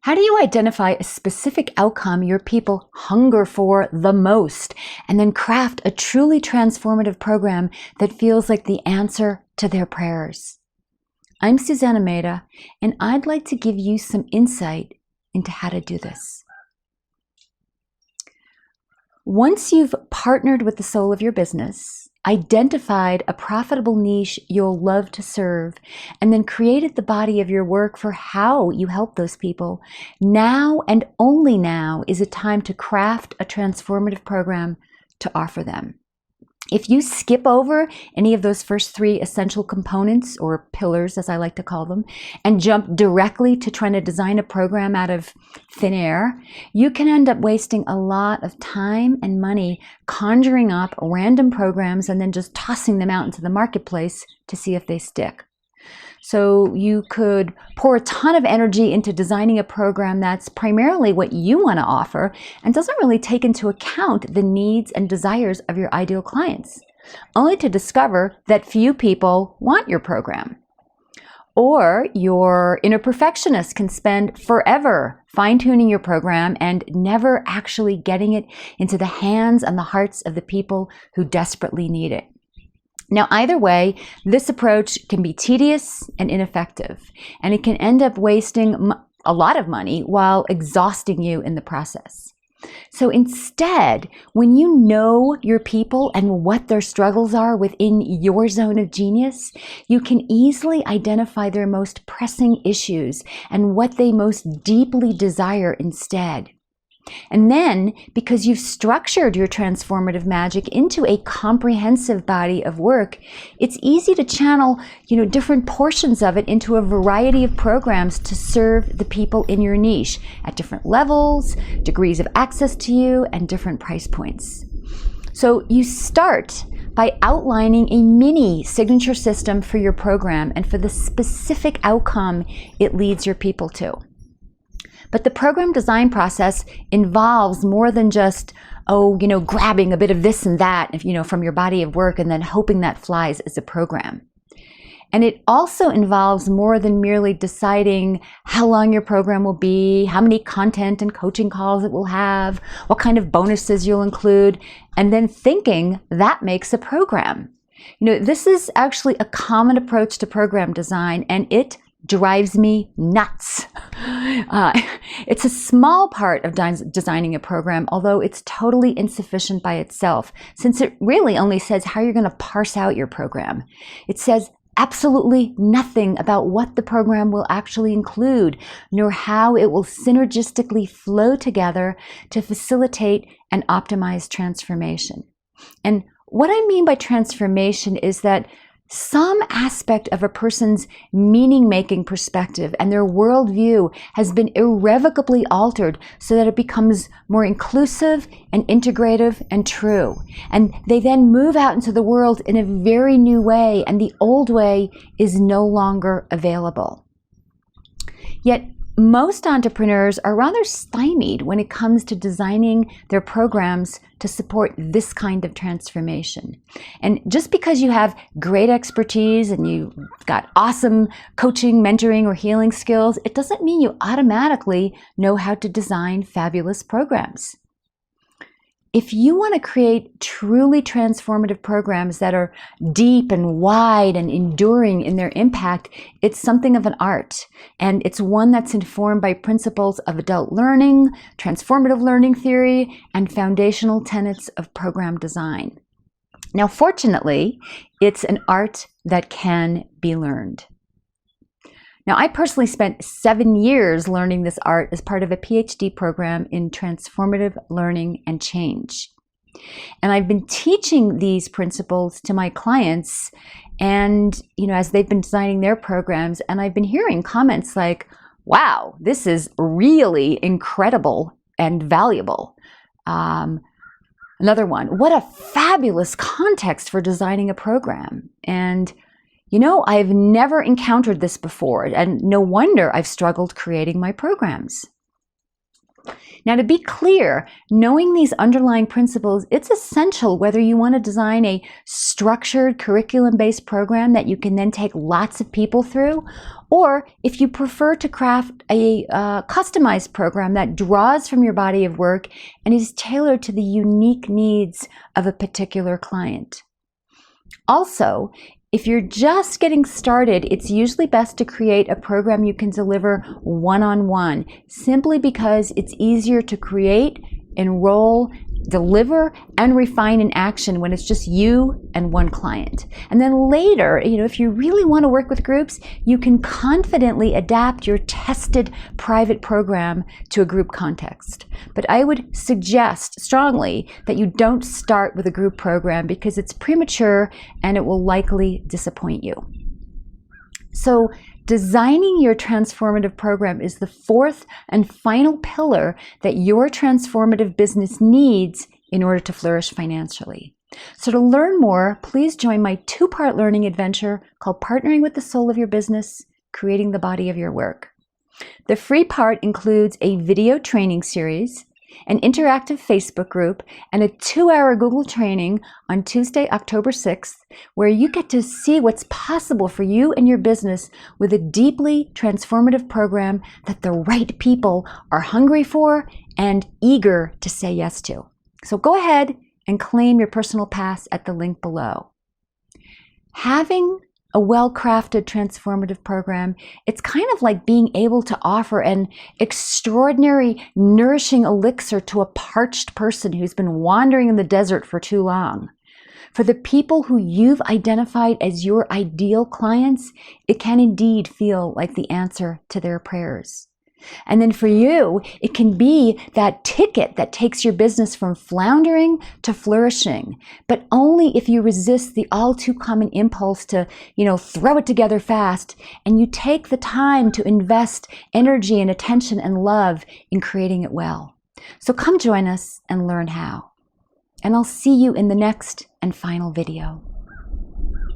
How do you identify a specific outcome your people hunger for the most and then craft a truly transformative program that feels like the answer to their prayers? I'm Susanna Mehta, and I'd like to give you some insight into how to do this. Once you've partnered with the soul of your business, identified a profitable niche you'll love to serve, and then created the body of your work for how you help those people, now and only now is a time to craft a transformative program to offer them. If you skip over any of those first three essential components, or pillars as I like to call them, and jump directly to trying to design a program out of thin air, you can end up wasting a lot of time and money conjuring up random programs and then just tossing them out into the marketplace to see if they stick. So you could pour a ton of energy into designing a program that's primarily what you want to offer and doesn't really take into account the needs and desires of your ideal clients, only to discover that few people want your program. Or your inner perfectionist can spend forever fine-tuning your program and never actually getting it into the hands and the hearts of the people who desperately need it. Now, either way, this approach can be tedious and ineffective, and it can end up wasting a lot of money while exhausting you in the process. So instead, when you know your people and what their struggles are within your zone of genius, you can easily identify their most pressing issues and what they most deeply desire instead. And then, because you've structured your transformative magic into a comprehensive body of work, it's easy to channel, different portions of it into a variety of programs to serve the people in your niche at different levels, degrees of access to you, and different price points. So you start by outlining a mini signature system for your program and for the specific outcome it leads your people to. But the program design process involves more than just, grabbing a bit of this and that, from your body of work and then hoping that flies as a program. And it also involves more than merely deciding how long your program will be, how many content and coaching calls it will have, what kind of bonuses you'll include, and then thinking that makes a program. This is actually a common approach to program design, and it drives me nuts. It's a small part of designing a program, although it's totally insufficient by itself, since it really only says how you're going to parse out your program. It says absolutely nothing about what the program will actually include, nor how it will synergistically flow together to facilitate and optimize transformation. And what I mean by transformation is that some aspect of a person's meaning-making perspective and their worldview has been irrevocably altered so that it becomes more inclusive and integrative and true. And they then move out into the world in a very new way, and the old way is no longer available. Yet, most entrepreneurs are rather stymied when it comes to designing their programs to support this kind of transformation. And just because you have great expertise and you've got awesome coaching, mentoring, or healing skills, it doesn't mean you automatically know how to design fabulous programs. If you want to create truly transformative programs that are deep and wide and enduring in their impact, it's something of an art. And it's one that's informed by principles of adult learning, transformative learning theory, and foundational tenets of program design. Now, fortunately, it's an art that can be learned. Now, I personally spent 7 years learning this art as part of a PhD program in transformative learning and change. And I've been teaching these principles to my clients and, as they've been designing their programs, and I've been hearing comments like, wow, this is really incredible and valuable. Another one, what a fabulous context for designing a program. And I've never encountered this before, and no wonder I've struggled creating my programs. Now, to be clear, knowing these underlying principles, it's essential whether you want to design a structured curriculum-based program that you can then take lots of people through, or if you prefer to craft a customized program that draws from your body of work and is tailored to the unique needs of a particular client. Also, if you're just getting started, it's usually best to create a program you can deliver one-on-one, simply because it's easier to create, enroll, deliver, and refine in action when it's just you and one client. And then later, if you really want to work with groups, you can confidently adapt your tested private program to a group context. But I would suggest strongly that you don't start with a group program because it's premature and it will likely disappoint you. So, designing your transformative program is the fourth and final pillar that your transformative business needs in order to flourish financially. So to learn more, please join my 2-part learning adventure called Partnering with the Soul of Your Business, Creating the Body of Your Work. The free part includes a video training series, an interactive Facebook group, and a 2-hour Google training on Tuesday, October 6th, where you get to see what's possible for you and your business with a deeply transformative program that the right people are hungry for and eager to say yes to. So go ahead and claim your personal pass at the link below. Having a well-crafted transformative program, it's kind of like being able to offer an extraordinary, nourishing elixir to a parched person who's been wandering in the desert for too long. For the people who you've identified as your ideal clients, it can indeed feel like the answer to their prayers. And then for you, it can be that ticket that takes your business from floundering to flourishing, but only if you resist the all too common impulse to, throw it together fast, and you take the time to invest energy and attention and love in creating it well. So come join us and learn how. And I'll see you in the next and final video.